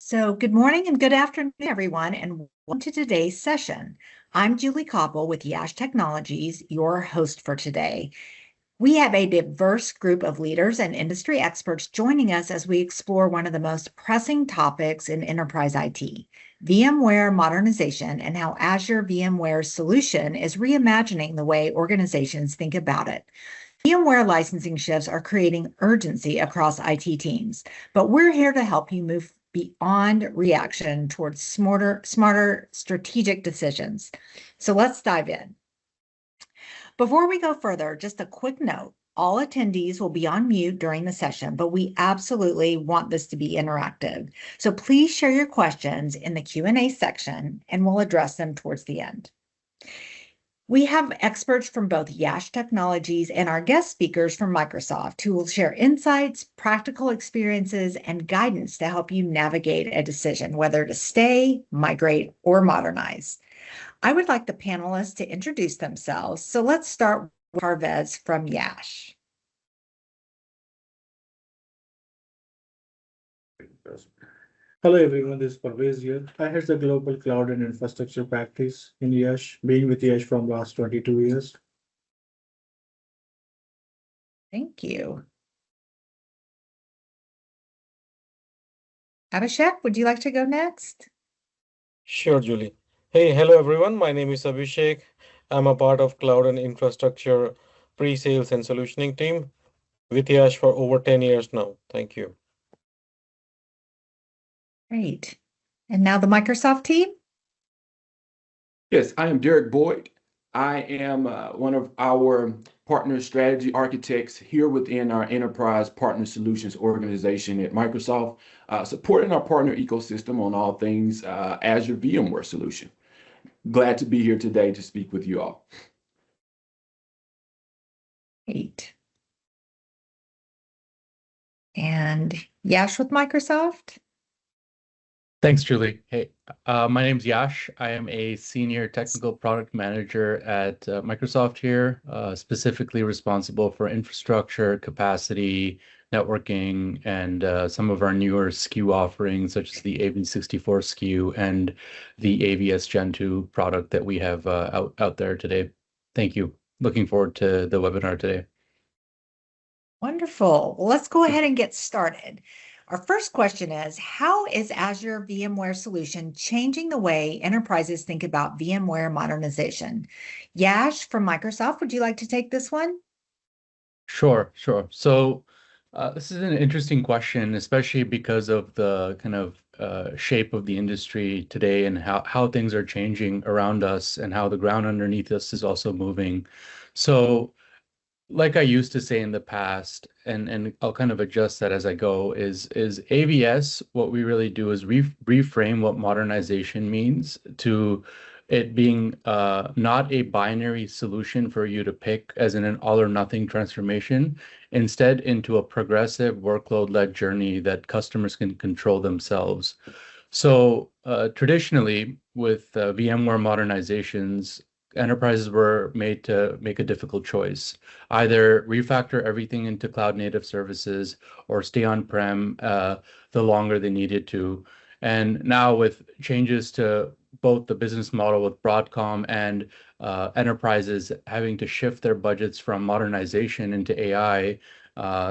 So, good morning and good afternoon, everyone, and welcome to today's session. I'm Julie Koppel with Yash Technologies, your host for today. We have a diverse group of leaders and industry experts joining us as we explore one of the most pressing topics in enterprise IT, VMware modernization, and how Azure VMware's solution is reimagining the way organizations think about it. VMware licensing shifts are creating urgency across IT teams, but we're here to help you move beyond reaction towards smarter strategic decisions. So let's dive in. Before we go further, just a quick note. All attendees will be on mute during the session, but we absolutely want this to be interactive. So please share your questions in the Q&A section and we'll address them towards the end. We have experts from both Yash Technologies and our guest speakers from Microsoft who will share insights, practical experiences, and guidance to help you navigate a decision, whether to stay, migrate, or modernize. I would like the panelists to introduce themselves. So let's start with Parvez from Yash. Hello everyone, this is Parvez here. I head the global cloud and infrastructure practice in Yash, being with Yash from last 22 years. Thank you. Abhishek, would you like to go next? Sure, Julie. Hey, hello everyone. My name is Abhishek. I'm a part of cloud and infrastructure pre-sales and solutioning team with Yash for over 10 years now. Thank you. Great. And now the Microsoft team? Yes, I am Derek Boyd. I am one of our partner strategy architects here within our enterprise partner solutions organization at Microsoft, supporting our partner ecosystem on all things Azure VMware solution. Glad to be here today to speak with you all. Great. And Yash with Microsoft? Thanks, Julie. Hey, my name's Yash. I am a senior technical product manager at Microsoft here, specifically responsible for infrastructure, capacity, networking, and some of our newer SKU offerings, such as the AV64 SKU and the AVS Gen 2 product that we have out there today. Thank you. Looking forward to the webinar today. Wonderful. Well, let's go ahead and get started. Our first question is, how is Azure VMware solution changing the way enterprises think about VMware modernization? Yash from Microsoft, would you like to take this one? Sure. So this is an interesting question, especially because of the kind of shape of the industry today and how things are changing around us and how the ground underneath us is also moving. So like I used to say in the past, and I'll kind of adjust that as I go, is AVS, what we really do is reframe what modernization means to it being not a binary solution for you to pick as in an all or nothing transformation, instead into a progressive workload-led journey that customers can control themselves. So traditionally with VMware modernizations, enterprises were made to make a difficult choice, either refactor everything into cloud native services or stay on-prem the longer they needed to. And now with changes to both the business model with Broadcom and enterprises having to shift their budgets from modernization into AI,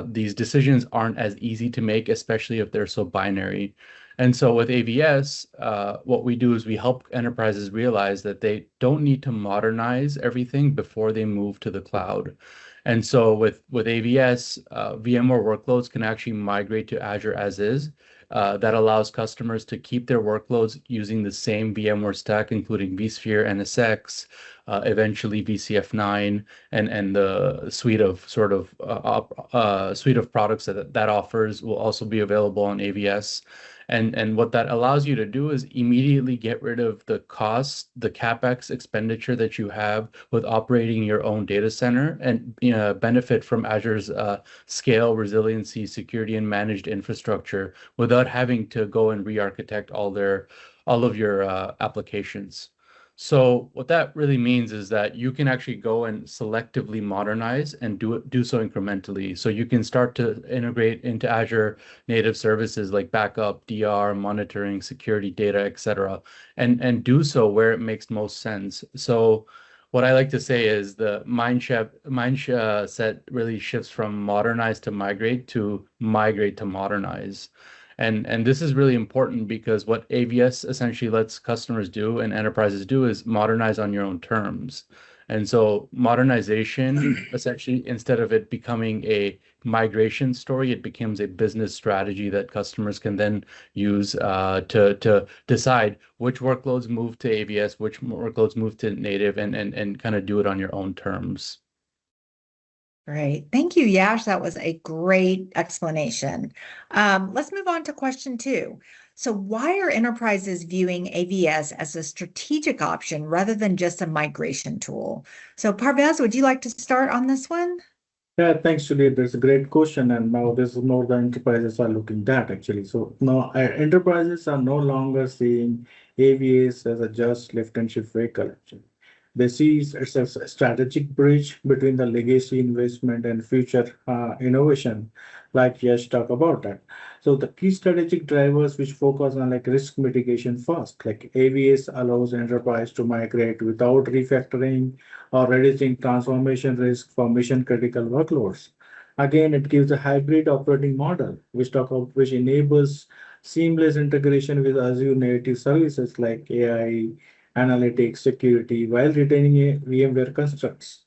these decisions aren't as easy to make, especially if they're so binary. And so with AVS, what we do is we help enterprises realize that they don't need to modernize everything before they move to the cloud. And so with AVS, VMware workloads can actually migrate to Azure as is. That allows customers to keep their workloads using the same VMware stack, including vSphere, NSX, eventually VCF9, and the suite of suite of products that offers will also be available on AVS. And what that allows you to do is immediately get rid of the cost, the CapEx expenditure that you have with operating your own data center and benefit from Azure's scale, resiliency, security, and managed infrastructure without having to go and re-architect all of your applications. So what that really means is that you can actually go and selectively modernize and do so incrementally. So you can start to integrate into Azure native services like backup, DR, monitoring, security data, etc., and do so where it makes most sense. So what I like to say is the mindset really shifts from modernize to migrate to modernize. And this is really important because what AVS essentially lets customers do and enterprises do is modernize on your own terms. And so modernization, essentially, instead of it becoming a migration story, it becomes a business strategy that customers can then use to decide which workloads move to AVS, which workloads move to native, and kind of do it on your own terms. Great. Thank you, Yash. That was a great explanation. Let's move on to question 2. So why are enterprises viewing AVS as a strategic option rather than just a migration tool? So Parvez, would you like to start on this one? Yeah, thanks, Julie. That's a great question. And now this is more the enterprises are looking at actually. So now enterprises are no longer seeing AVS as a just lift and shift vehicle. Actually, they see it's a strategic bridge between the legacy investment and future innovation, like Yash talked about that. So the key strategic drivers which focus on like risk mitigation first, like AVS allows enterprise to migrate without refactoring or reducing transformation risk for mission critical workloads. Again, it gives a hybrid operating model, which enables seamless integration with Azure native services like AI, analytics, security, while retaining a VMware constructs.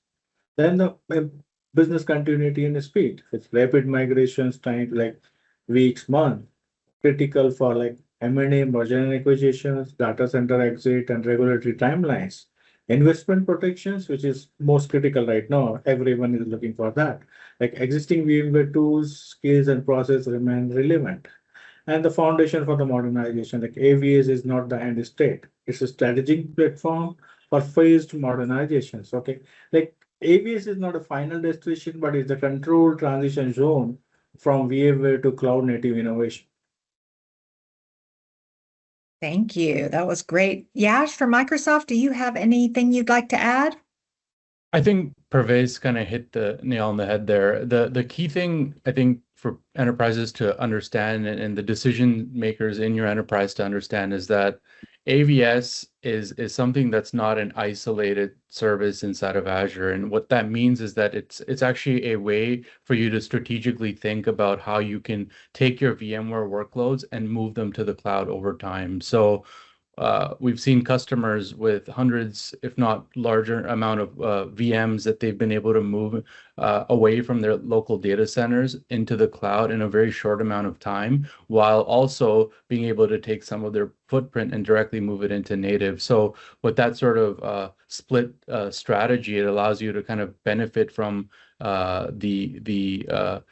Then the business continuity and speed with rapid migrations time like weeks, months, critical for like M&A, merger and acquisitions, data center exit, and regulatory timelines. Investment protections, which is most critical right now, everyone is looking for that. Like existing VMware tools, skills, and process remain relevant. And the foundation for the modernization, like AVS is not the end state. It's a strategic platform for phased modernizations. Okay. Like AVS is not a final destination, but it's a controlled transition zone from VMware to cloud native innovation. Thank you. That was great. Yash, from Microsoft, do you have anything you'd like to add? I think Pervez kind of hit the nail on the head there. The key thing I think for enterprises to understand and the decision makers in your enterprise to understand is that AVS is something that's not an isolated service inside of Azure. And what that means is that it's actually a way for you to strategically think about how you can take your VMware workloads and move them to the cloud over time. So we've seen customers with hundreds, if not larger amount of VMs that they've been able to move away from their local data centers into the cloud in a very short amount of time, while also being able to take some of their footprint and directly move it into native. So with that sort of split strategy, it allows you to kind of benefit from the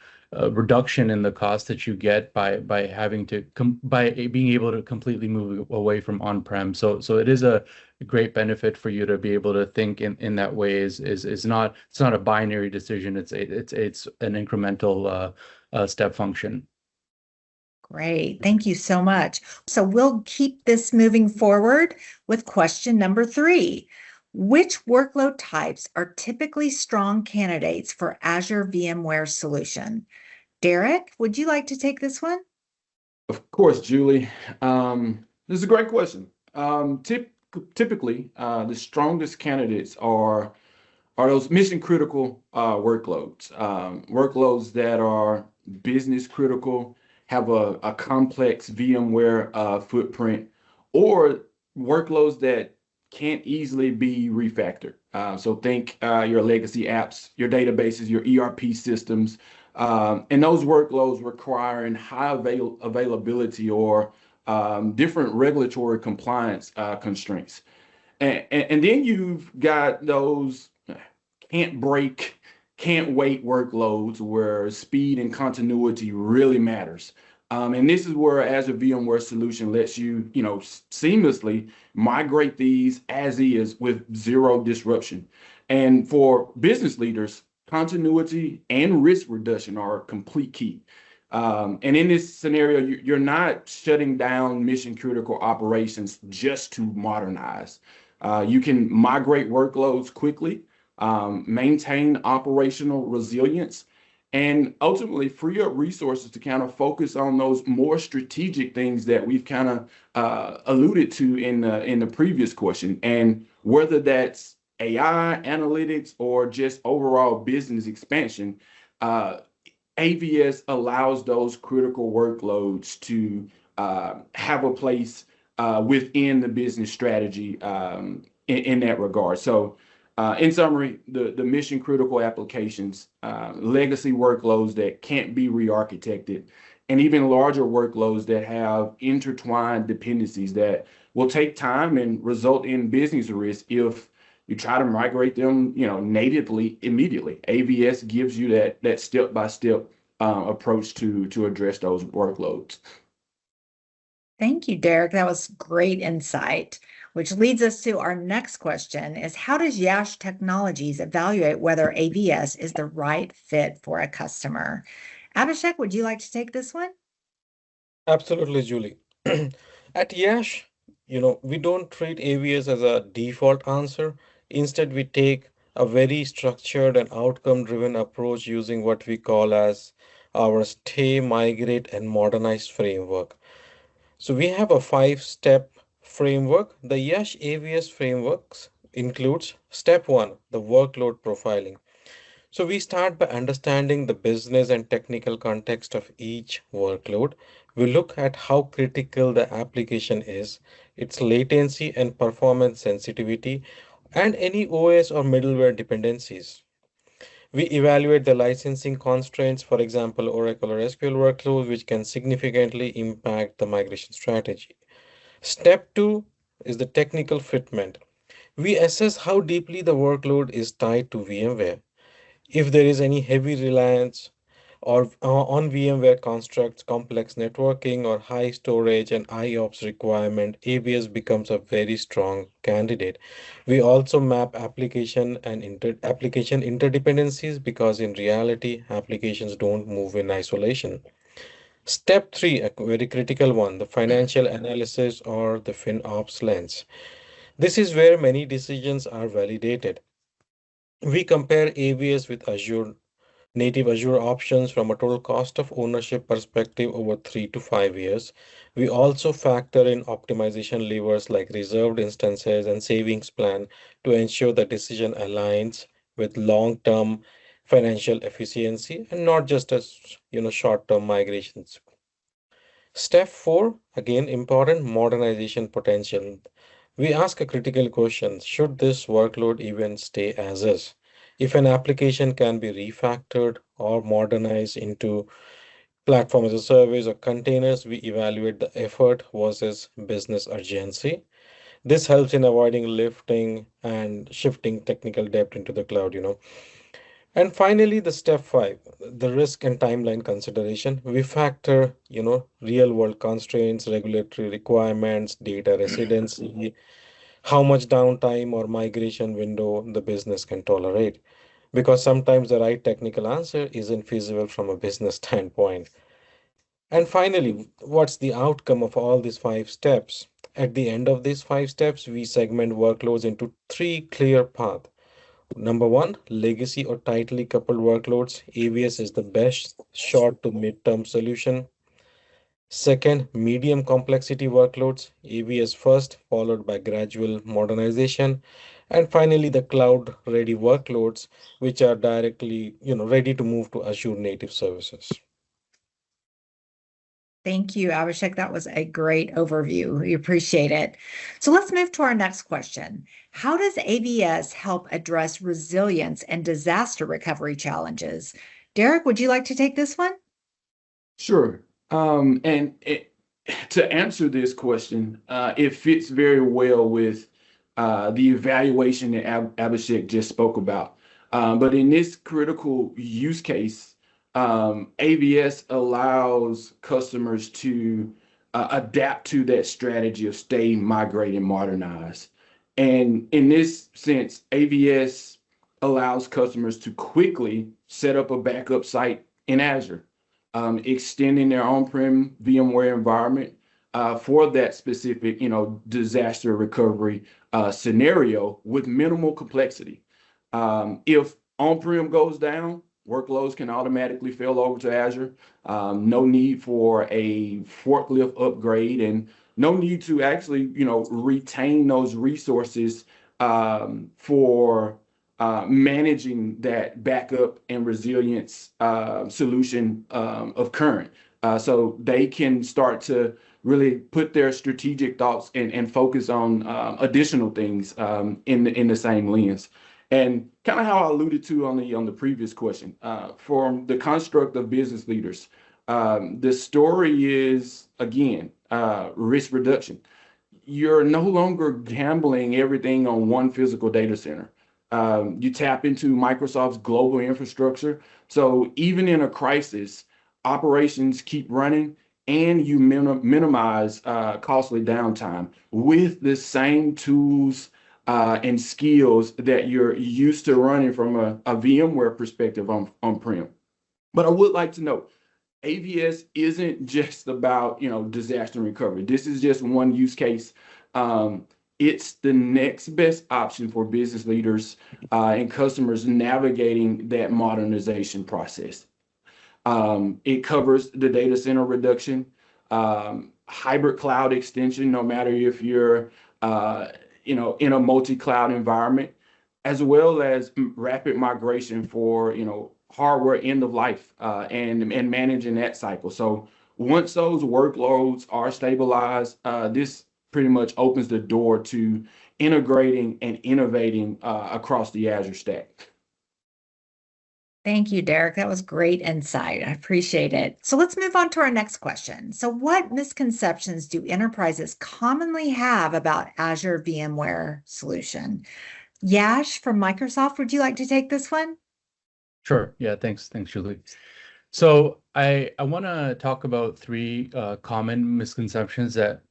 reduction in the cost that you get by having to by being able to completely move away from on-prem. So it is a great benefit for you to be able to think in that way. Is not it's not a binary decision. It's an incremental step function. Great. Thank you so much. So we'll keep this moving forward with question number 3. Which workload types are typically strong candidates for Azure VMware solution? Derek, would you like to take this one? Of course, Julie. This is a great question. Typically, the strongest candidates are those mission critical workloads, workloads that are business critical, have a complex VMware footprint, or workloads that can't easily be refactored. So think your legacy apps, your databases, your ERP systems, and those workloads requiring high availability or different regulatory compliance constraints. And then you've got those can't break, can't wait workloads where speed and continuity really matters. And this is where Azure VMware solution lets you, seamlessly migrate these as is with zero disruption. And for business leaders, continuity and risk reduction are a complete key. And in this scenario, you're not shutting down mission critical operations just to modernize. You can migrate workloads quickly, maintain operational resilience, and ultimately free up resources to kind of focus on those more strategic things that we've kind of alluded to in the previous question. And whether that's AI, analytics, or just overall business expansion, AVS allows those critical workloads to have a place within the business strategy in that regard. So, in summary, the mission critical applications, legacy workloads that can't be re-architected, and even larger workloads that have intertwined dependencies that will take time and result in business risk if you try to migrate them, natively immediately. AVS gives you that step-by-step approach to address those workloads. Thank you, Derek. That was great insight, which leads us to our next question is how does Yash Technologies evaluate whether AVS is the right fit for a customer? Abhishek, would you like to take this one? Absolutely, Julie. At Yash, we don't treat AVS as a default answer. Instead, we take a very structured and outcome-driven approach using what we call as our stay, migrate, and modernize framework. So we have a five-step framework. The Yash AVS frameworks includes step one, the workload profiling. So we start by understanding the business and technical context of each workload. We look at how critical the application is, its latency and performance sensitivity, and any OS or middleware dependencies. We evaluate the licensing constraints, for example, Oracle or SQL workloads, which can significantly impact the migration strategy. Step two is the technical fitment. We assess how deeply the workload is tied to VMware. If there is any heavy reliance or on VMware constructs, complex networking, or high storage and IOPS requirement, AVS becomes a very strong candidate. We also map application and application interdependencies because in reality, applications don't move in isolation. Step three, a very critical one, the financial analysis or the FinOps lens. This is where many decisions are validated. We compare AVS with Azure native Azure options from a total cost of ownership perspective over 3 to 5 years. We also factor in optimization levers like reserved instances and savings plan to ensure the decision aligns with long-term financial efficiency and not just as short-term migrations. Step four, again important, modernization potential. We ask a critical question, should this workload even stay as is? If an application can be refactored or modernized into platform as a service or containers, we evaluate the effort versus business urgency. This helps in avoiding lifting and shifting technical debt into the cloud. And finally, the step five, the risk and timeline consideration. We factor, real world constraints, regulatory requirements, data residency, how much downtime or migration window the business can tolerate. Because sometimes the right technical answer isn't feasible from a business standpoint. And finally, what's the outcome of all these five steps? At the end of these five steps, we segment workloads into three clear paths. Number one, legacy or tightly coupled workloads. AVS is the best short to mid-term solution. Second, medium complexity workloads, AVS first, followed by gradual modernization. And finally, the cloud-ready workloads, which are directly, ready to move to Azure native services. Thank you, Abhishek. That was a great overview. We appreciate it. So let's move to our next question. How does AVS help address resilience and disaster recovery challenges? Derek, would you like to take this one? Sure. To answer this question, it fits very well with the evaluation that Abhishek just spoke about. But in this critical use case, AVS allows customers to adapt to that strategy of stay, migrate, and modernize. And in this sense, AVS allows customers to quickly set up a backup site in Azure. extending their on-prem VMware environment for that specific, disaster recovery scenario with minimal complexity. If on-prem goes down, workloads can automatically fail over to Azure. No need for a forklift upgrade, and no need to actually, retain those resources for managing that backup and resilience solution of current. So they can start to really put their strategic thoughts and focus on additional things in the same lens. And kind of how I alluded to on the previous question, from the construct of business leaders, the story is again risk reduction. You're no longer gambling everything on one physical data center. You tap into Microsoft's global infrastructure. So even in a crisis, operations keep running and you minimize costly downtime with the same tools and skills that you're used to running from a VMware perspective on-prem. But I would like to note, AVS isn't just about, disaster recovery. This is just one use case. It's the next best option for business leaders and customers navigating that modernization process. It covers the data center reduction, hybrid cloud extension, no matter if you're, in a multi-cloud environment, as well as rapid migration for, hardware end of life and managing that cycle. So once those workloads are stabilized, this pretty much opens the door to integrating and innovating across the Azure stack. Thank you, Derek. That was great insight. I appreciate it. So let's move on to our next question. So what misconceptions do enterprises commonly have about Azure VMware solution? Yash from Microsoft, would you like to take this one? Sure. Yeah, thanks, Julie. So I want to talk about three common misconceptions that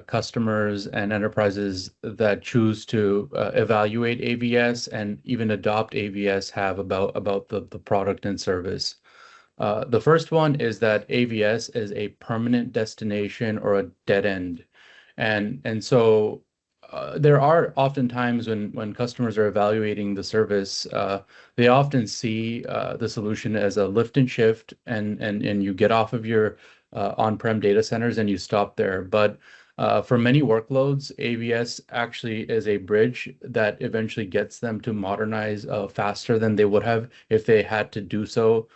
customers and enterprises that choose to evaluate AVS and even adopt AVS have about the product and service. The first one is that AVS is a permanent destination or a dead end. And so there are often times when customers are evaluating the service, they often see the solution as a lift and shift, and you get off of your on-prem data centers and you stop there. But for many workloads, AVS actually is a bridge that eventually gets them to modernize faster than they would have if they had to do so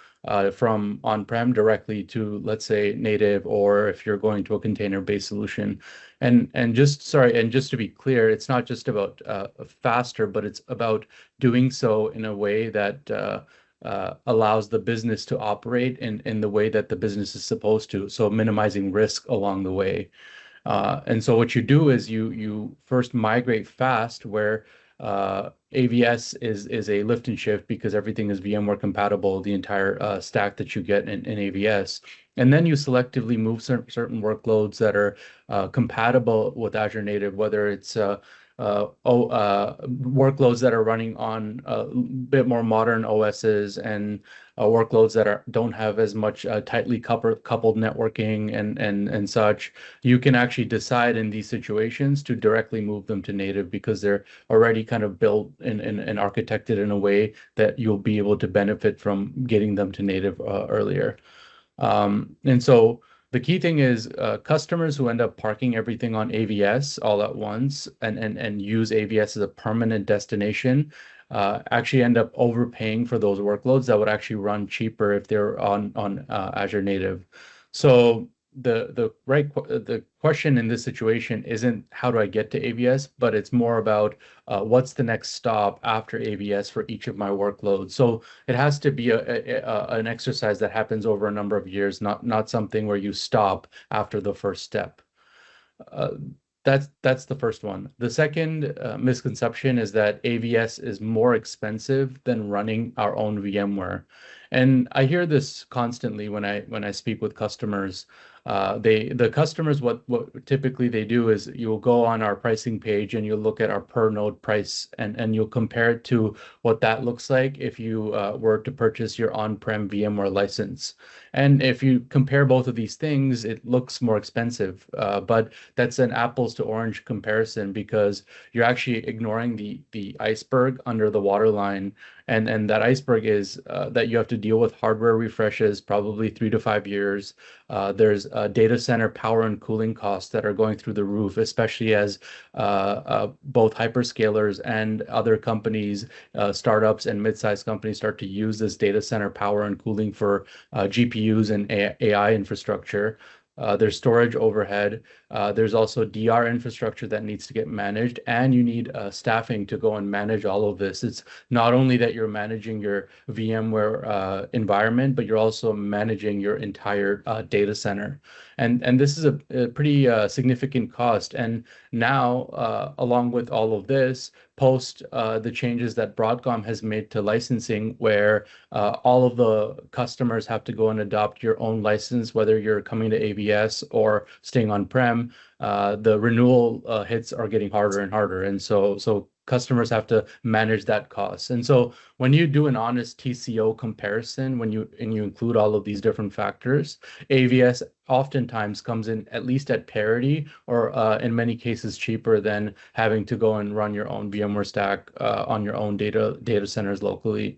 from on-prem directly to, let's say, native, or if you're going to a container-based solution. And just to be clear, it's not just about faster, but it's about doing so in a way that allows the business to operate in the way that the business is supposed to, so minimizing risk along the way. And so what you do is you first migrate fast, where AVS is a lift and shift because everything is VMware compatible, the entire stack that you get in AVS. And then you selectively move certain workloads that are compatible with Azure Native, whether it's workloads that are running on a bit more modern OSs and workloads that don't have as much tightly coupled networking and such. You can actually decide in these situations to directly move them to native because they're already kind of built and architected in a way that you'll be able to benefit from getting them to native earlier. And so the key thing is customers who end up parking everything on AVS all at once and use AVS as a permanent destination actually end up overpaying for those workloads that would actually run cheaper if they're on Azure Native. So the question in this situation isn't how do I get to AVS, but it's more about what's the next stop after AVS for each of my workloads. So it has to be an exercise that happens over a number of years, not something where you stop after the first step. That's the first one. The second misconception is that AVS is more expensive than running our own VMware. And I hear this constantly when I speak with customers. The customers, what typically they do is you'll go on our pricing page and you'll look at our per node price, and you'll compare it to what that looks like if you were to purchase your on-prem VMware license. And if you compare both of these things, it looks more expensive. But that's an apples to orange comparison, because you're actually ignoring the iceberg under the waterline. And that iceberg is that you have to deal with hardware refreshes, probably 3 to 5 years. There's data center power and cooling costs that are going through the roof, especially as both hyperscalers and other companies, startups and mid-sized companies, start to use this data center power and cooling for GPUs and AI infrastructure. There's storage overhead. There's also DR infrastructure that needs to get managed, and you need staffing to go and manage all of this. It's not only that you're managing your VMware environment, but you're also managing your entire data center. And this is a pretty significant cost. And now, along with all of this, post the changes that Broadcom has made to licensing, where all of the customers have to go and adopt your own license, whether you're coming to AVS or staying on-prem, the renewal hits are getting harder and harder. And so customers have to manage that cost. And so when you do an honest TCO comparison, when you include all of these different factors, AVS oftentimes comes in at least at parity, or in many cases cheaper than having to go and run your own VMware stack on your own data centers locally.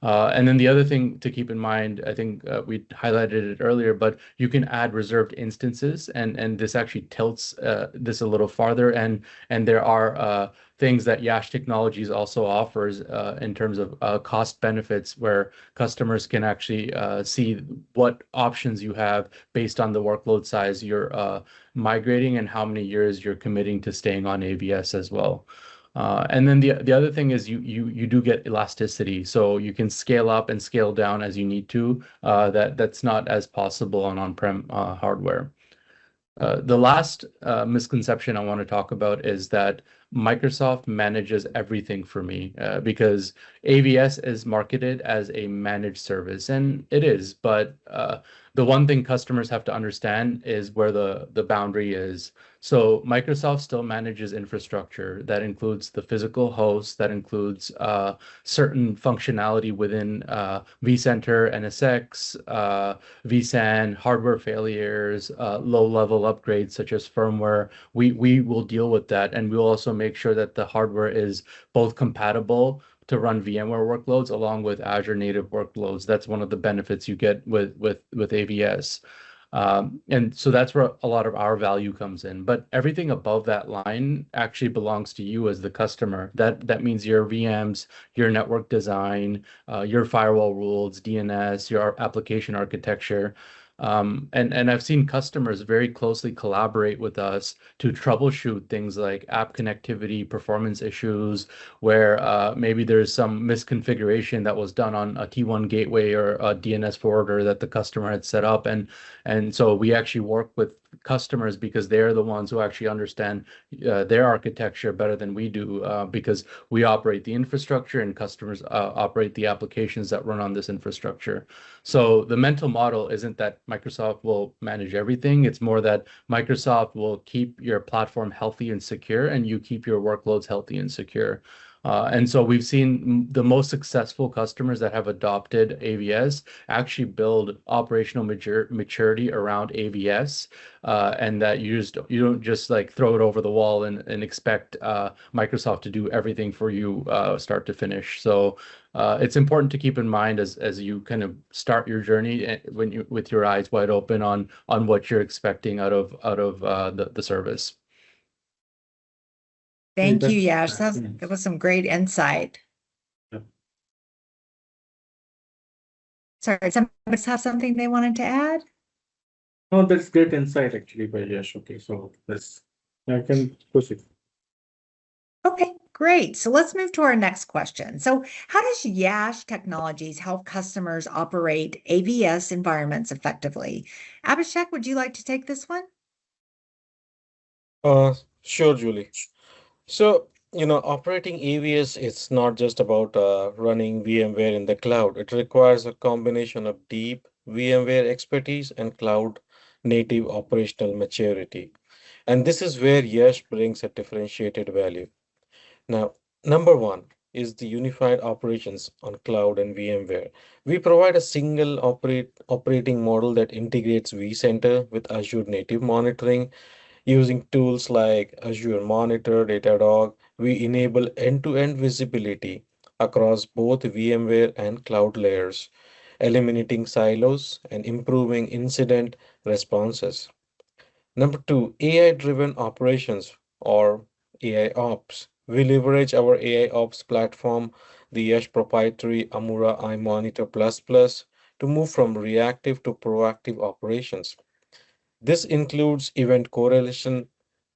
And then the other thing to keep in mind, I think we highlighted it earlier, but you can add reserved instances, and this actually tilts this a little farther. And there are things that Yash Technologies also offers in terms of cost benefits, where customers can actually see what options you have based on the workload size you're migrating and how many years you're committing to staying on AVS as well. And then the other thing is you do get elasticity, so you can scale up and scale down as you need to. That's not as possible on on-prem hardware. The last misconception I want to talk about is that Microsoft manages everything for me, because AVS is marketed as a managed service, and it is. But the one thing customers have to understand is where the boundary is. So Microsoft still manages infrastructure that includes the physical host, that includes certain functionality within vCenter, NSX, vSAN, hardware failures, low-level upgrades such as firmware. We will deal with that, and we'll also make sure that the hardware is both compatible to run VMware workloads along with Azure native workloads. That's one of the benefits you get with AVS. And so that's where a lot of our value comes in. But everything above that line actually belongs to you as the customer. That means your VMs, your network design, your firewall rules, DNS, your application architecture. And I've seen customers very closely collaborate with us to troubleshoot things like app connectivity, performance issues, where maybe there's some misconfiguration that was done on a T1 gateway or a DNS forwarder that the customer had set up. And so we actually work with customers because they're the ones who actually understand their architecture better than we do, because we operate the infrastructure and customers operate the applications that run on this infrastructure. So the mental model isn't that Microsoft will manage everything. It's more that Microsoft will keep your platform healthy and secure, and you keep your workloads healthy and secure. And so we've seen the most successful customers that have adopted AVS actually build operational maturity around AVS, and that you don't just like throw it over the wall and expect Microsoft to do everything for you start to finish. So it's important to keep in mind as you kind of start your journey with your eyes wide open on what you're expecting out of the service. Thank you, Yash. That was some great insight. Yep. Sorry, somebody have something they wanted to add? No, that's great insight actually by Yash. Okay, so I can proceed. Okay, great. So let's move to our next question. So how does Yash Technologies help customers operate AVS environments effectively? Abhishek, would you like to take this one? Sure, Julie. So Operating AVS, it's not just about running VMware in the cloud. It requires a combination of deep VMware expertise and cloud native operational maturity. And this is where Yash brings a differentiated value. Now, number one is the unified operations on cloud and VMware. We provide a single operating model that integrates vCenter with Azure native monitoring. Using tools like Azure Monitor, Datadog, we enable end-to-end visibility across both VMware and cloud layers, eliminating silos and improving incident responses. Number two, AI-driven operations or AI ops. We leverage our AI ops platform, the Yash proprietary Amura iMonitor Plus Plus, to move from reactive to proactive operations. This includes event correlation,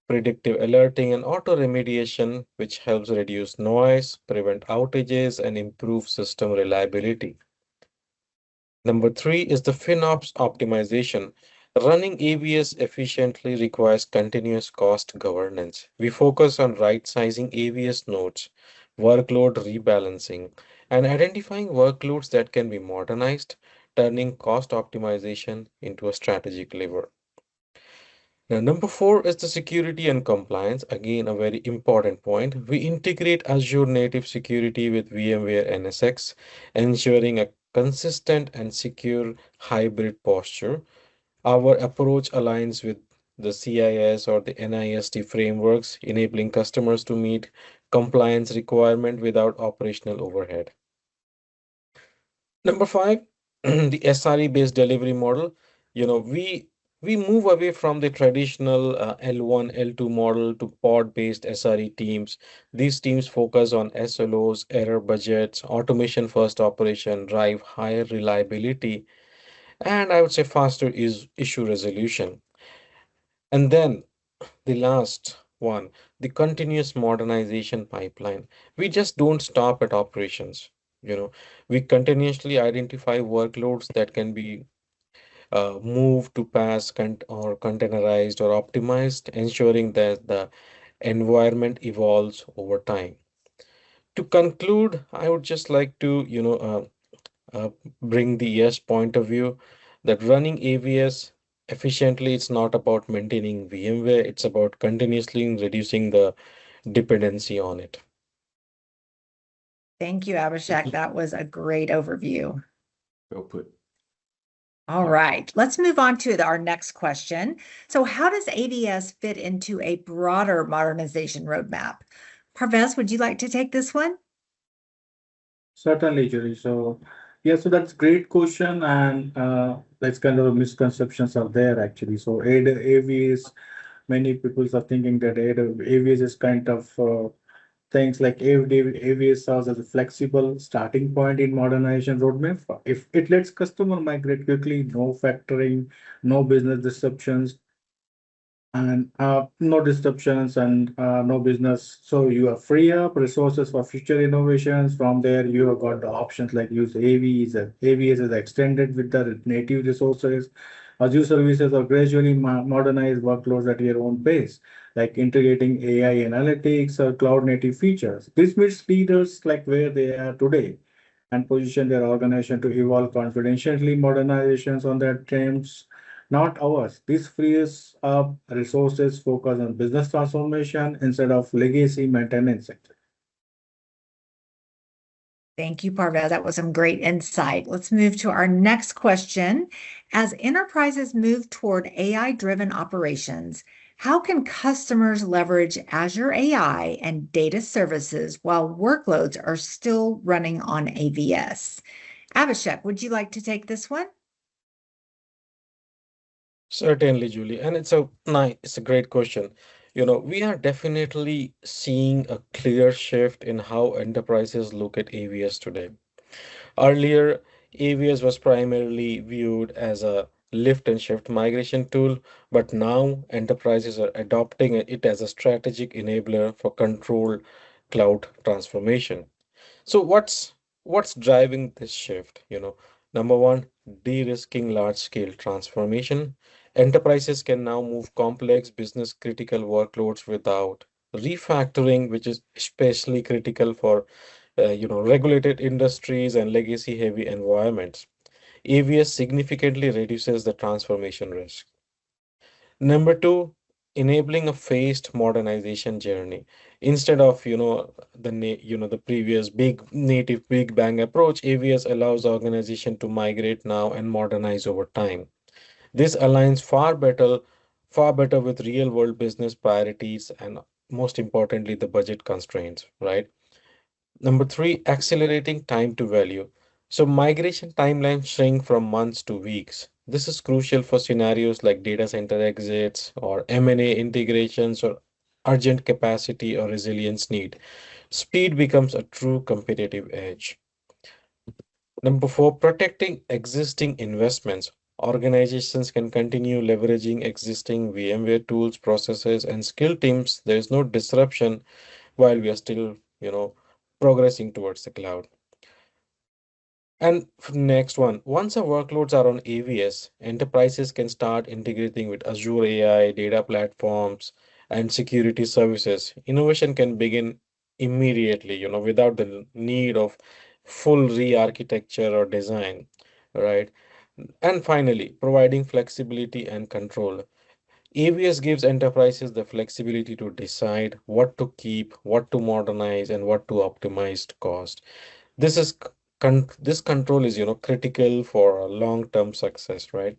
predictive alerting, and auto remediation, which helps reduce noise, prevent outages, and improve system reliability. Number three is the FinOps optimization. Running AVS efficiently requires continuous cost governance. We focus on right sizing AVS nodes, workload rebalancing, and identifying workloads that can be modernized, turning cost optimization into a strategic lever. Now, number four is the security and compliance. Again, a very important point. We integrate Azure native security with VMware NSX, ensuring a consistent and secure hybrid posture. Our approach aligns with the CIS or the NIST frameworks, enabling customers to meet compliance requirement without operational overhead. Number five, the SRE-based delivery model. We move away from the traditional L1, L2 model to pod-based SRE teams. These teams focus on SLOs, error budgets, automation first operation, drive higher reliability, and I would say faster is issue resolution. And then the last one, the continuous modernization pipeline. We just don't stop at operations. We continuously identify workloads that can be moved to PaaS or containerized or optimized, ensuring that the environment evolves over time. To conclude, I would just like to, bring the yes point of view that running AVS efficiently, it's not about maintaining VMware, it's about continuously reducing the dependency on it. Thank you, Abhishek. That was a great overview. Well put. All right, let's move on to our next question. So how does AVS fit into a broader modernization roadmap? Parvez, would you like to take this one? Certainly, Julie. So, yeah, so that's great question, and that's kind of misconceptions are there actually. So, AVS, many people are thinking that AVS is kind of things like AVS serves as a flexible starting point in modernization roadmap. If it lets customer migrate quickly, no factoring, no business disruptions, and no disruptions and no business. So you are free up resources for future innovations. From there, you have got the options like use AVS is extended with the native resources. Azure services are gradually modernize workloads at your own pace, like integrating AI analytics or cloud native features. This meets leaders like where they are today and position their organization to evolve confidentially modernizations on their terms, not ours. This frees up resources focused on business transformation instead of legacy maintenance. Thank you, Parvez. That was some great insight. Let's move to our next question. As enterprises move toward AI-driven operations, how can customers leverage Azure AI and data services while workloads are still running on AVS? Abhishek, would you like to take this one? Certainly, Julie, and it's a great question. We are definitely seeing a clear shift in how enterprises look at AVS today. Earlier, AVS was primarily viewed as a lift and shift migration tool, but now enterprises are adopting it as a strategic enabler for controlled cloud transformation. So what's driving this shift? Number one, de-risking large-scale transformation. Enterprises can now move complex business critical workloads without refactoring, which is especially critical for regulated industries and legacy heavy environments. AVS significantly reduces the transformation risk. Number two, enabling a phased modernization journey. Instead of, the previous big native big bang approach, AVS allows organization to migrate now and modernize over time. This aligns far better with real world business priorities and most importantly, the budget constraints, right? Number three, accelerating time to value. So migration timelines shrink from months to weeks. This is crucial for scenarios like data center exits or M&A integrations or urgent capacity or resilience need. Speed becomes a true competitive edge. Number four, protecting existing investments. Organizations can continue leveraging existing VMware tools, processes, and skill teams. There is no disruption while we are still, progressing towards the cloud. And next one, once our workloads are on AVS, enterprises can start integrating with Azure AI, data platforms, and security services. Innovation can begin immediately, without the need of full re-architecture or design, right? And finally, providing flexibility and control. AVS gives enterprises the flexibility to decide what to keep, what to modernize, and what to optimize cost. This is this control is critical for a long-term success, right?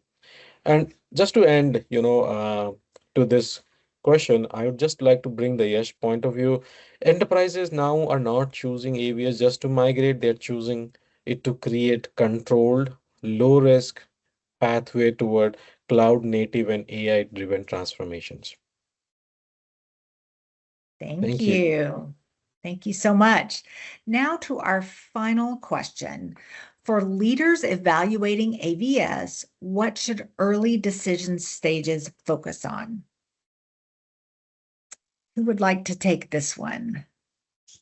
And just to end, to this question, I would just like to bring the Yash point of view. Enterprises now are not choosing AVS just to migrate; they're choosing it to create controlled, low-risk pathway toward cloud native and AI-driven transformations. Thank Thank you. you. Thank you so much. Now to our final question. For leaders evaluating AVS, what should early decision stages focus on? Who would like to take this one?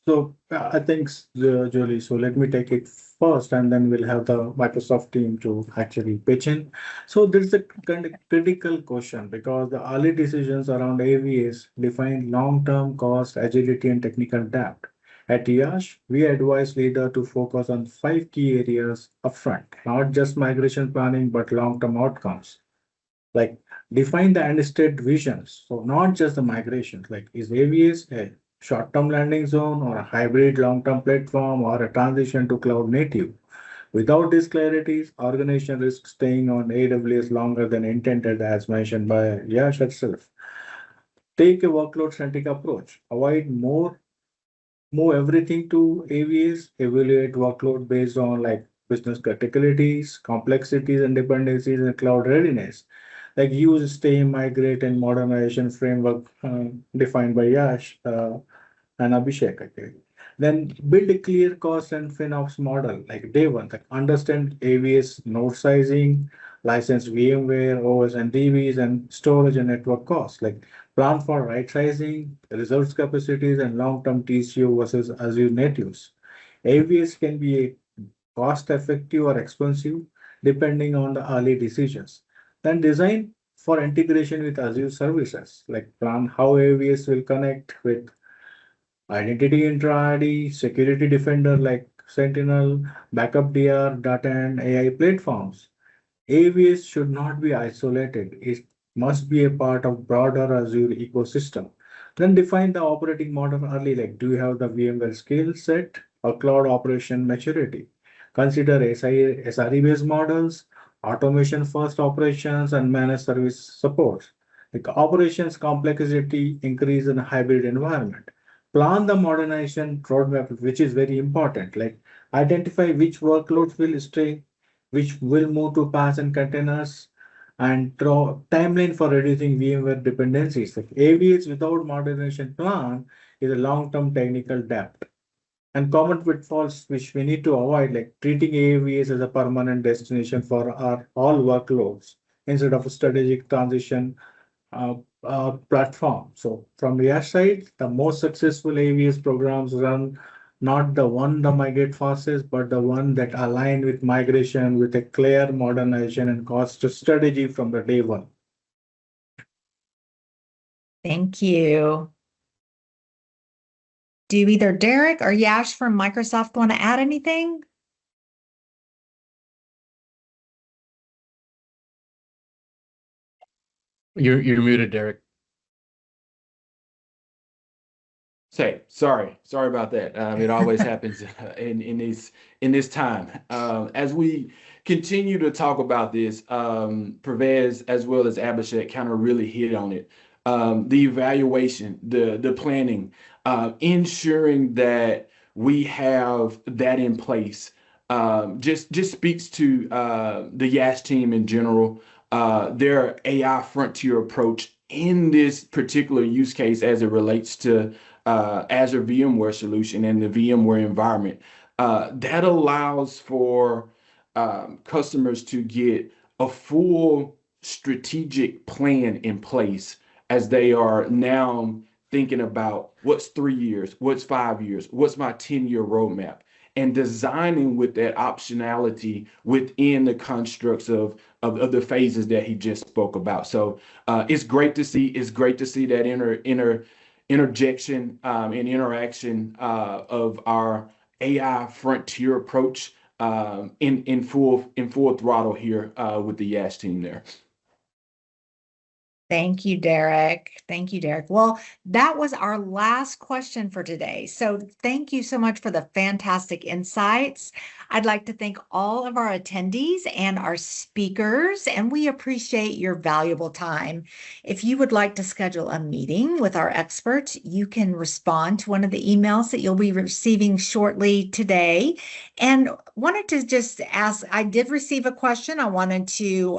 So I think, Julie, so let me take it first and then we'll have the Microsoft team to actually pitch in. So there's a kind of critical question because the early decisions around AVS define long-term cost, agility, and technical depth. At Yash, we advise leader to focus on five key areas upfront, not just migration planning, but long-term outcomes. Like define the end state visions. So not just the migrations, like is AVS a short-term landing zone or a hybrid long-term platform or a transition to cloud native? Without these clarities, organization risks staying on AWS longer than intended, as mentioned by Yash itself. Take a workload-centric approach. Avoid move everything to AVS, evaluate workload based on like business criticalities, complexities, and dependencies, and cloud readiness. Like use stay, migrate, and modernization framework defined by Yash and Abhishek. Okay. Then build a clear cost and FinOps model like day one. Like understand AVS node sizing, license VMware, OS and DBs, and storage and network costs. Like plan for right sizing, resource capacities, and long-term TCO versus Azure natives. AVS can be a cost effective or expensive depending on the early decisions. Then design for integration with Azure services, like plan how AVS will connect with identity intra-ID, security defender like Sentinel, backup DR, data and AI platforms. AVS should not be isolated. It must be a part of broader Azure ecosystem. Then define the operating model early, like do you have the VMware skill set or cloud operation maturity? Consider SRE-based models, automation first operations, and managed service support. Like operations complexity increase in a hybrid environment. Plan the modernization roadmap, which is very important. Like identify which workloads will stay, which will move to PaaS and containers, and draw timeline for reducing VMware dependencies. Like AVS without modernization plan is a long-term technical debt. And common pitfalls which we need to avoid, like treating AVS as a permanent destination for our all workloads instead of a strategic transition uh, platform. So from the Yash side, the most successful AVS programs run not the one that migrate fastest, but the one that align with migration with a clear modernization and cost strategy from the day one. Thank you. Do either Derek or Yash from Microsoft want to add anything? You're muted, Derek. Sorry about that. It always happens in this time. As we continue to talk about this, Pervez as well as Abhishek kind of really hit on it. The evaluation, the planning, ensuring that we have that in place. Just speaks to the Yash team in general, their AI frontier approach in this particular use case as it relates to Azure VMware solution and the VMware environment. That allows for customers to get a full strategic plan in place as they are now thinking about what's 3 years, what's 5 years, what's my 10-year roadmap, and designing with that optionality within the constructs of the phases that he just spoke about. So it's great to see. It's great to see that interjection and interaction of our AI frontier approach in full throttle here with the Yash team there. Thank you, Derek. Thank you, Derek. Well, that was our last question for today. So thank you so much for the fantastic insights. I'd like to thank all of our attendees and our speakers, and we appreciate your valuable time. If you would like to schedule a meeting with our experts, you can respond to one of the emails that you'll be receiving shortly today. And wanted to just ask, I did receive a question. I wanted to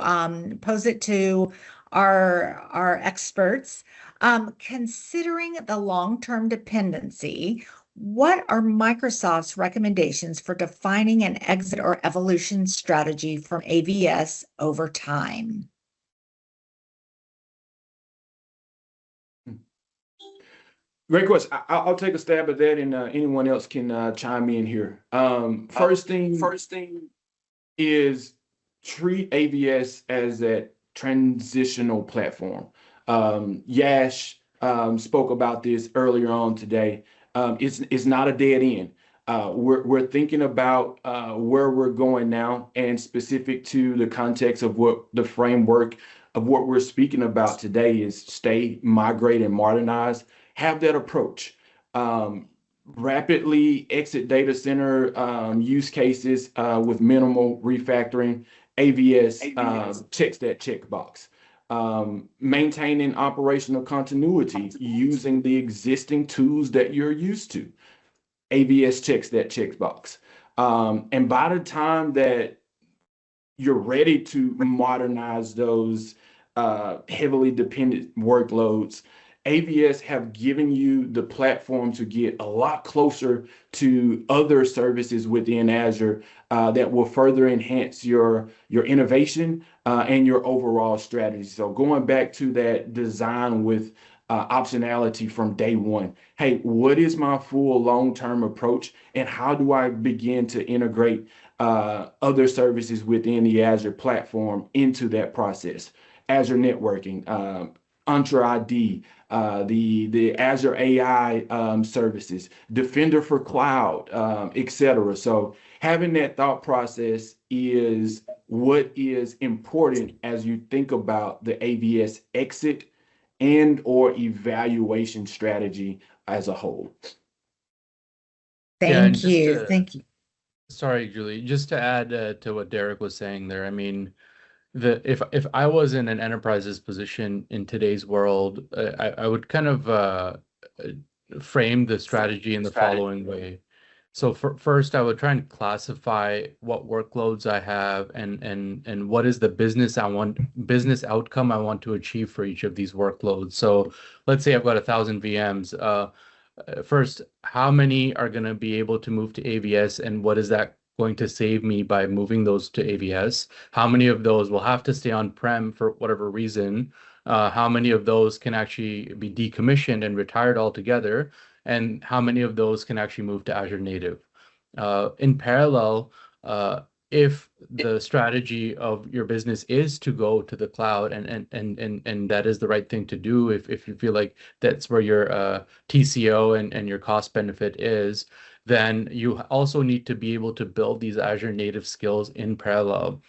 pose it to our experts. Considering the long-term dependency, what are Microsoft's recommendations for defining an exit or evolution strategy from AVS over time? Great question. I'll take a stab at that, and anyone else can chime in here. First thing is treat AVS as that transitional platform. Yash spoke about this earlier on today. It's not a dead end. We're thinking about where we're going now, and specific to the context of what the framework of what we're speaking about today is stay, migrate, and modernize. Have that approach. Rapidly exit data center use cases with minimal refactoring. AVS checks that checkbox. Maintaining operational continuity using the existing tools that you're used to. AVS checks that checkbox. And by the time that you're ready to modernize those heavily dependent workloads, AVS have given you the platform to get a lot closer to other services within Azure that will further enhance your innovation and your overall strategy. So going back to that design with optionality from day one. Hey, what is my full long-term approach, and how do I begin to integrate other services within the Azure platform into that process? Azure networking, Entra ID, the Azure AI services, Defender for Cloud, etc. So having that thought process is what is important as you think about the AVS exit and or evaluation strategy as a whole. Thank you. Thank you. Sorry, Julie, just to add to what Derek was saying there, I mean, if I was in an enterprise's position in today's world, I would kind of frame the strategy in the following way. So first, I would try and classify what workloads I have and what is the business outcome I want to achieve for each of these workloads. So let's say I've got 1,000 VMs. First, how many are going to be able to move to AVS, and what is that going to save me by moving those to AVS? How many of those will have to stay on-prem for whatever reason? How many of those can actually be decommissioned and retired altogether? And how many of those can actually move to Azure native? In parallel, if the strategy of your business is to go to the cloud and that is the right thing to do, if you feel like that's where your TCO and your cost benefit is, then you also need to be able to build these Azure native skills in parallel.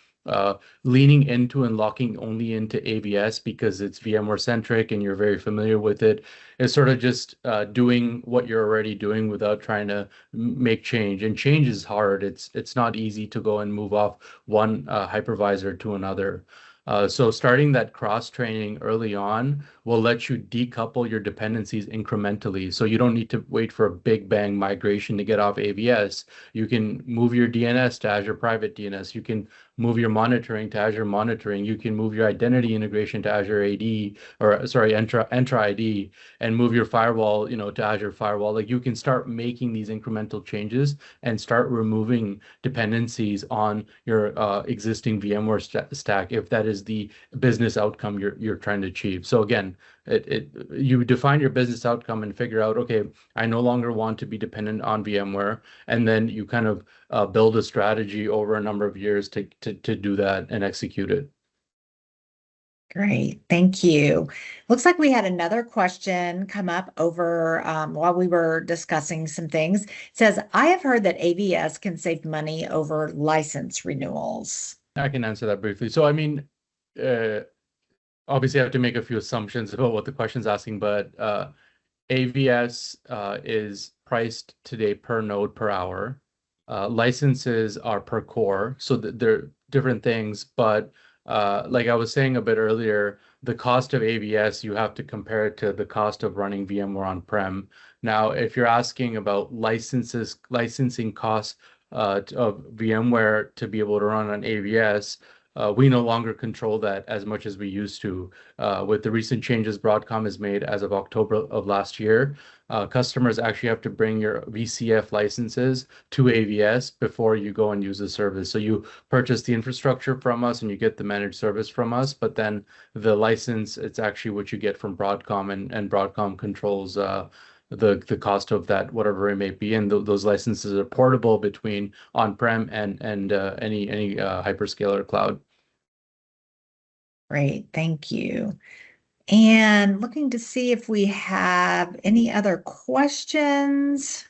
Leaning into and locking only into AVS because it's VMware centric and you're very familiar with it is sort of just doing what you're already doing without trying to make change. And change is hard. It's not easy to go and move off one hypervisor to another. So starting that cross training early on will let you decouple your dependencies incrementally. So you don't need to wait for a big bang migration to get off AVS. You can move your DNS to Azure Private DNS. You can move your monitoring to Azure Monitoring. You can move your identity integration to Azure AD, or sorry, Entra ID, and move your firewall, to Azure Firewall. Like you can start making these incremental changes and start removing dependencies on your existing VMware stack if that is the business outcome you're trying to achieve. So again, you define your business outcome and figure out, okay, I no longer want to be dependent on VMware, and then you kind of build a strategy over a number of years to do that and execute it. Great, thank you. Looks like we had another question come up over while we were discussing some things. It says, I have heard that AVS can save money over license renewals. I can answer that briefly. So, I mean, obviously I have to make a few assumptions about what the question's asking, but AVS is priced today per node per hour. Licenses are per core, so they're different things, but like I was saying a bit earlier, the cost of AVS, you have to compare it to the cost of running VMware on-prem. Now, if you're asking about licensing costs of VMware to be able to run on AVS, we no longer control that as much as we used to. With the recent changes Broadcom has made as of October of last year, customers actually have to bring your VCF licenses to AVS before you go and use the service. So you purchase the infrastructure from us and you get the managed service from us, but then the license, it's actually what you get from Broadcom, and Broadcom controls the cost of that, whatever it may be, and those licenses are portable between on-prem and any hyperscaler cloud. Great, thank you. And looking to see if we have any other questions.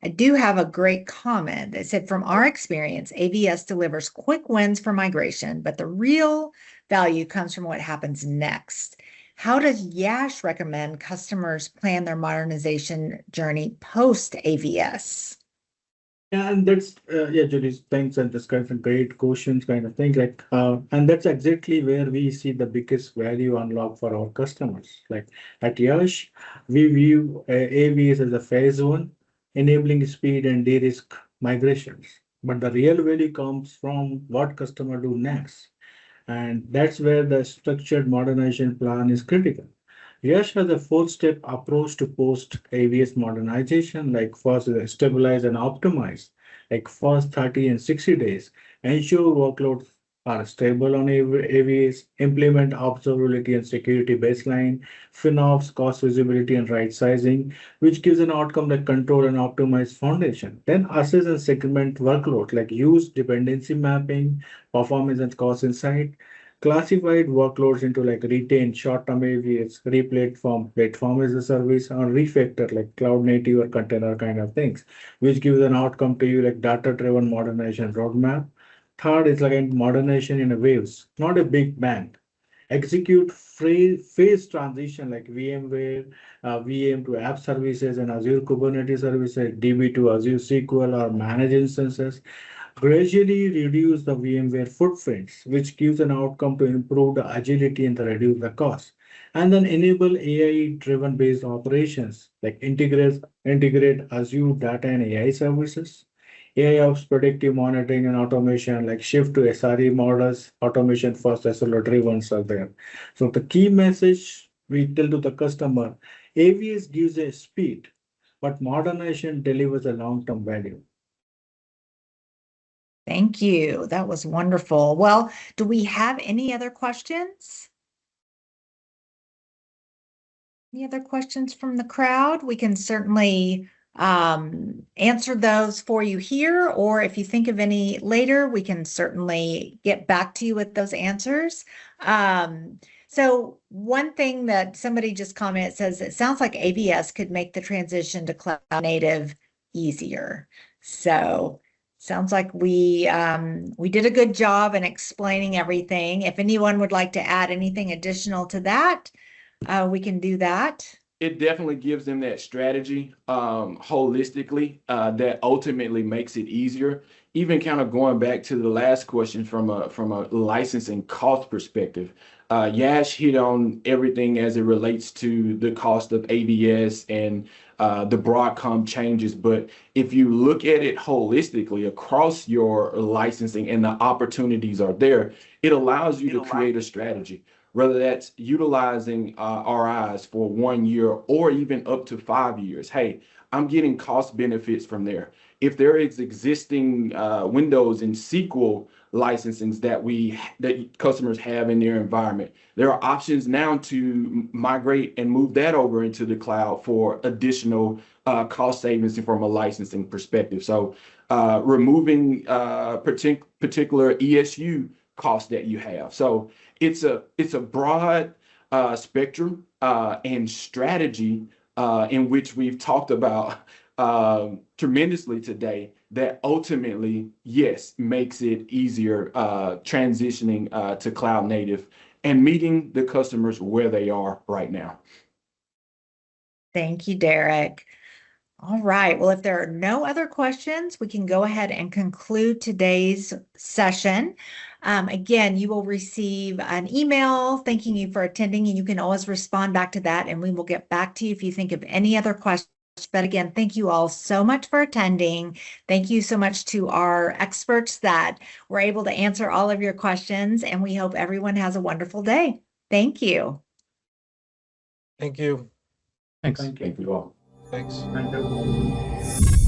I do have a great comment. It said, from our experience, AVS delivers quick wins for migration, but the real value comes from what happens next. How does Yash recommend customers plan their modernization journey post AVS? Yeah, and that's Julie, thanks, and this kind of great questions kind of thing. And that's exactly where we see the biggest value unlock for our customers. Like at Yash, we view AVS as a phase one, enabling speed and de-risk migrations. But the real value comes from what customer do next, and that's where the structured modernization plan is critical. Yash has a four-step approach to post-AVS modernization, like first is stabilize and optimize, like first 30 and 60 days, ensure workloads are stable on AVS, implement observability and security baseline, FinOps, cost visibility and right sizing, which gives an outcome like control and optimize foundation. Then assess and segment workload, like use dependency mapping, performance and cost insight, classified workloads into like retained short-term AVS, platform as a service, or refactor like cloud native or container kind of things, which gives an outcome to you like data-driven modernization roadmap. Third is like a modernization in a waves, not a big bang. Execute phase transition like VMware, VM to app services and Azure Kubernetes services, DB to Azure SQL or managed instances. Gradually reduce the VMware footprints, which gives an outcome to improve the agility and to reduce the cost. And then enable AI-driven based operations like integrate Azure data and AI services. AIOps predictive monitoring and automation, like shift to SRE models, automation first SLO driven are there. So the key message we tell to the customer, AVS gives a speed, but modernization delivers a long-term value. Thank you. That was wonderful. Well, do we have any other questions? Any other questions from the crowd? We can certainly answer those for you here, or if you think of any later, we can certainly get back to you with those answers. So one thing that somebody just commented says, it sounds like AVS could make the transition to cloud native easier. So sounds like we did a good job in explaining everything. If anyone would like to add anything additional to that, we can do that. It definitely gives them that strategy holistically that ultimately makes it easier. Even kind of going back to the last question from a licensing cost perspective, Yash hit on everything as it relates to the cost of AVS and the Broadcom changes. But if you look at it holistically across your licensing and the opportunities are there, it allows you to create a strategy, whether that's utilizing RIs for 1 year or even up to 5 years. Hey, I'm getting cost benefits from there. If there is existing Windows and SQL licensings that customers have in their environment, there are options now to migrate and move that over into the cloud for additional cost savings from a licensing perspective. So removing particular ESU costs that you have. So it's a broad spectrum and strategy in which we've talked about tremendously today that ultimately, yes, makes it easier transitioning to cloud native and meeting the customers where they are right now. Thank you, Derek. All right. Well, if there are no other questions, we can go ahead and conclude today's session. Again, you will receive an email thanking you for attending, and you can always respond back to that, and we will get back to you if you think of any other questions. But again, thank you all so much for attending. Thank you so much to our experts that were able to answer all of your questions, and we hope everyone has a wonderful day. Thank you. Thank you. Thanks. Thank you. Thank you all. Thanks. Thank you.